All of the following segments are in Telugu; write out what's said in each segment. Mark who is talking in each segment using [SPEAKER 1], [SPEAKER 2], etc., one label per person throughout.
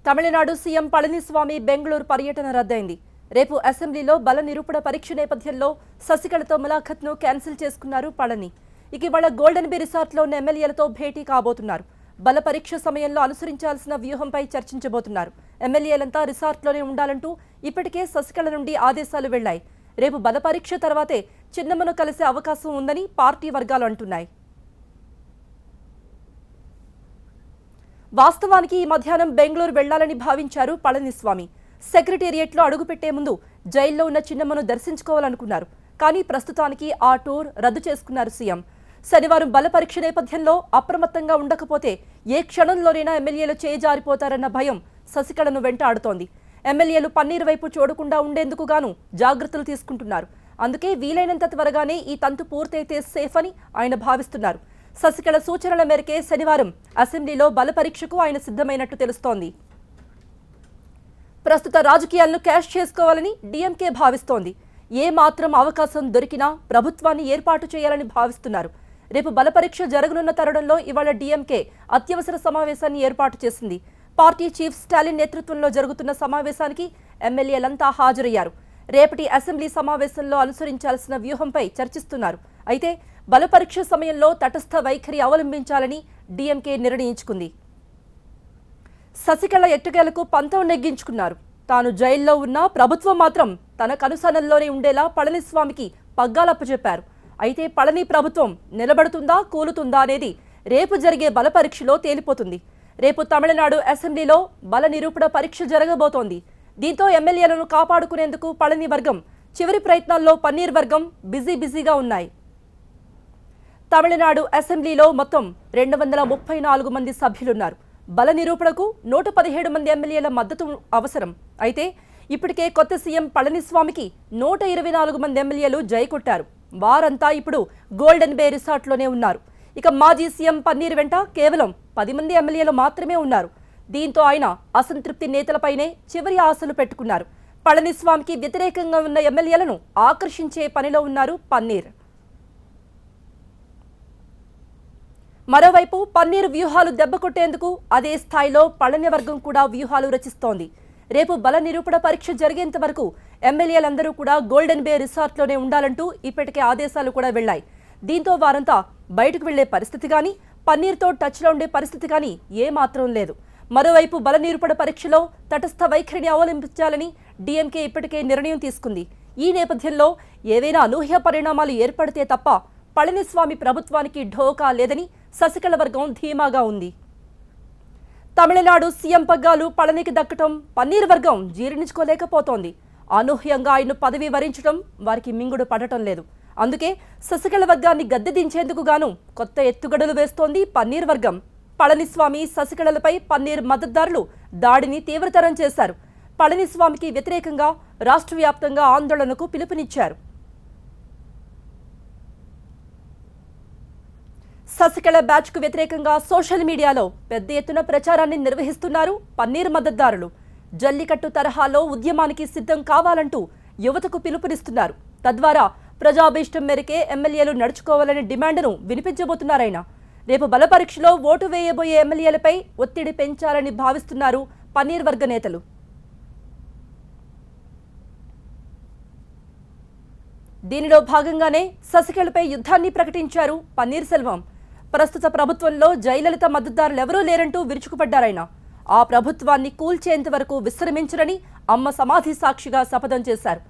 [SPEAKER 1] తమిళనాడు సీఎం పళనిస్వామి బెంగళూరు పర్యటన రద్దయింది. రేపు అసెంబ్లీలో బల నిరూపణ పరీక్ష నేపథ్యంలో శశికళతో ములాఖత్ను క్యాన్సిల్ చేసుకున్నారు పళని. ఇవాళ గోల్డెన్ బీ రిసార్ట్లో ఉన్న ఎమ్మెల్యేలతో భేటీ కాబోతున్నారు. బల పరీక్ష సమయంలో అనుసరించాల్సిన వ్యూహంపై చర్చించబోతున్నారు. ఎమ్మెల్యేలంతా రిసార్ట్లోనే ఉండాలంటూ ఇప్పటికే శశికళ నుండి ఆదేశాలు వెళ్లాయి. రేపు బల పరీక్ష తర్వాతే చిన్నమ్మను కలిసే అవకాశం ఉందని పార్టీ వర్గాలు అంటున్నాయి. వాస్తవానికి ఈ మధ్యాహ్నం బెంగళూరు వెళ్లాలని భావించారు పళనిస్వామి. సెక్రటేరియట్లో అడుగుపెట్టే ముందు జైల్లో ఉన్న చిన్నమ్మను దర్శించుకోవాలనుకున్నారు. కానీ ప్రస్తుతానికి ఆ టూర్ రద్దు చేసుకున్నారు సీఎం. శనివారం బల పరీక్ష నేపథ్యంలో అప్రమత్తంగా ఉండకపోతే ఏ క్షణంలోనైనా ఎమ్మెల్యేలు చేజారిపోతారన్న భయం శశికళను వెంటాడుతోంది. ఎమ్మెల్యేలు పన్నీర్ వైపు చూడకుండా ఉండేందుకు గాను జాగ్రత్తలు తీసుకుంటున్నారు. అందుకే వీలైనంత త్వరగానే ఈ తంతు పూర్తయితే సేఫ్ అని ఆయన భావిస్తున్నారు. శశికళ సూచనల మేరకే శనివారం అసెంబ్లీలో బల పరీక్షకు ఆయన సిద్ధమైనట్టు తెలుస్తోంది. ప్రస్తుత రాజకీయాలను క్యాష్ చేసుకోవాలని డీఎంకే భావిస్తోంది. ఏ మాత్రం అవకాశం దొరికినా ప్రభుత్వాన్ని ఏర్పాటు చేయాలని భావిస్తున్నారు. రేపు బల పరీక్ష జరగనున్న తరుణంలో ఇవాళ డీఎంకే అత్యవసర సమావేశాన్ని ఏర్పాటు చేసింది. పార్టీ చీఫ్ స్టాలిన్ నేతృత్వంలో జరుగుతున్న సమావేశానికి ఎమ్మెల్యేలంతా హాజరయ్యారు. రేపటి అసెంబ్లీ సమావేశంలో అనుసరించాల్సిన వ్యూహంపై చర్చిస్తున్నారు. అయితే బల పరీక్ష సమయంలో తటస్థ వైఖరి అవలంబించాలని డీఎంకే నిర్ణయించుకుంది. శశికళ ఎట్టకేలకు పంతం నెగ్గించుకున్నారు. తాను జైల్లో ఉన్నా ప్రభుత్వం మాత్రం తన కనుసనల్లోనే ఉండేలా పళనిస్వామికి పగ్గాలప్పచెప్పారు. అయితే పళని ప్రభుత్వం నిలబడుతుందా కూలుతుందా అనేది రేపు జరిగే బల పరీక్షలో తేలిపోతుంది. రేపు తమిళనాడు అసెంబ్లీలో బల నిరూపణ పరీక్ష జరగబోతోంది. దీంతో ఎమ్మెల్యేలను కాపాడుకునేందుకు పళని వర్గం చివరి ప్రయత్నాల్లో పన్నీర్ వర్గం బిజీగా ఉన్నాయి. తమిళనాడు అసెంబ్లీలో మొత్తం 234 మంది సభ్యులున్నారు. బల నిరూపణకు 117 మంది ఎమ్మెల్యేల మద్దతు అవసరం. అయితే ఇప్పటికే కొత్త సీఎం పళనిస్వామికి 124 మంది ఎమ్మెల్యేలు జై కొట్టారు. వారంతా ఇప్పుడు గోల్డెన్ బే రిసార్ట్లోనే ఉన్నారు. ఇక మాజీ సీఎం పన్నీర్ వెంట కేవలం 10 మంది ఎమ్మెల్యేలు మాత్రమే ఉన్నారు. దీంతో ఆయన అసంతృప్తి నేతలపైనే చివరి ఆశలు పెట్టుకున్నారు. పళనిస్వామికి వ్యతిరేకంగా ఉన్న ఎమ్మెల్యేలను ఆకర్షించే పనిలో ఉన్నారు పన్నీర్. మరోవైపు పన్నీర్ వ్యూహాలు దెబ్బకొట్టేందుకు అదే స్థాయిలో పళని వర్గం కూడా వ్యూహాలు రచిస్తోంది. రేపు బల నిరూపణ పరీక్ష జరిగేంత వరకు ఎమ్మెల్యేలందరూ కూడా గోల్డెన్ బే రిసార్ట్లోనే ఉండాలంటూ ఇప్పటికే ఆదేశాలు కూడా వెళ్లాయి. దీంతో వారంతా బయటకు వెళ్లే పరిస్థితి కానీ పన్నీర్తో టచ్లో ఉండే పరిస్థితి కానీ ఏమాత్రం లేదు. మరోవైపు బల నిరూపణ పరీక్షలో తటస్థ వైఖరిని అవలంబించాలని డీఎంకే ఇప్పటికే నిర్ణయం తీసుకుంది. ఈ నేపథ్యంలో ఏవైనా అనూహ్య పరిణామాలు ఏర్పడితే తప్ప పళనిస్వామి ప్రభుత్వానికి ఢోకా లేదని శశికళ వర్గం ధీమాగా ఉంది. తమిళనాడు సీఎం పగ్గాలు పళనికి దక్కటం పన్నీర్ వర్గం జీర్ణించుకోలేకపోతోంది. అనూహ్యంగా ఆయన్ను పదవి వరించడం వారికి మింగుడు పడటం లేదు. అందుకే శశికళ వర్గాన్ని గద్దె దించేందుకు గాను కొత్త ఎత్తుగడలు వేస్తోంది పన్నీర్ వర్గం. పళనిస్వామి శశికళలపై పన్నీర్ మద్దతుదారులు దాడిని తీవ్రతరం చేశారు. పళనిస్వామికి వ్యతిరేకంగా రాష్ట్ర వ్యాప్తంగా ఆందోళనకు పిలుపునిచ్చారు. శశికళ బ్యాచ్ కు వ్యతిరేకంగా సోషల్ మీడియాలో పెద్ద ఎత్తున ప్రచారాన్ని నిర్వహిస్తున్నారు పన్నీర్ మద్దతుదారులు. జల్లికట్టు తరహాలో ఉద్యమానికి సిద్ధం కావాలంటూ యువతకు పిలుపునిస్తున్నారు. తద్వారా ప్రజాభీష్టం మేరకే ఎమ్మెల్యేలు నడుచుకోవాలనే డిమాండ్ను వినిపించబోతున్నారాయన. రేపు బల పరీక్షలో ఓటు వేయబోయే ఎమ్మెల్యేలపై ఒత్తిడి పెంచాలని భావిస్తున్నారు పన్నీర్ వర్గ నేతలు. దీనిలో భాగంగానే శశికళపై యుద్ధాన్ని ప్రకటించారు పన్నీర్ సెల్వం. ప్రస్తుత ప్రభుత్వంలో జయలలిత మద్దతుదారులెవరూ లేరంటూ విరుచుకుపడ్డారాయన. ఆ ప్రభుత్వాన్ని కూల్చేంత వరకు విశ్రమించరని అమ్మ సమాధి సాక్షిగా శపథం చేశారు.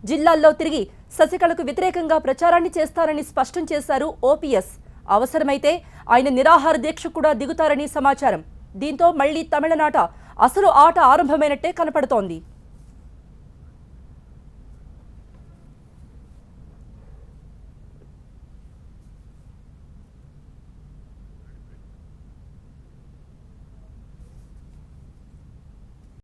[SPEAKER 1] జిల్లాల్లో తిరిగి శశికళకు వ్యతిరేకంగా ప్రచారాన్ని చేస్తారని స్పష్టం చేశారు ఓపీఎస్. అవసరమైతే ఆయన నిరాహార దీక్ష కూడా దిగుతారని సమాచారం. దీంతో మళ్లీ తమిళనాట అసలు ఆట ఆరంభమైనట్టే కనపడుతోంది.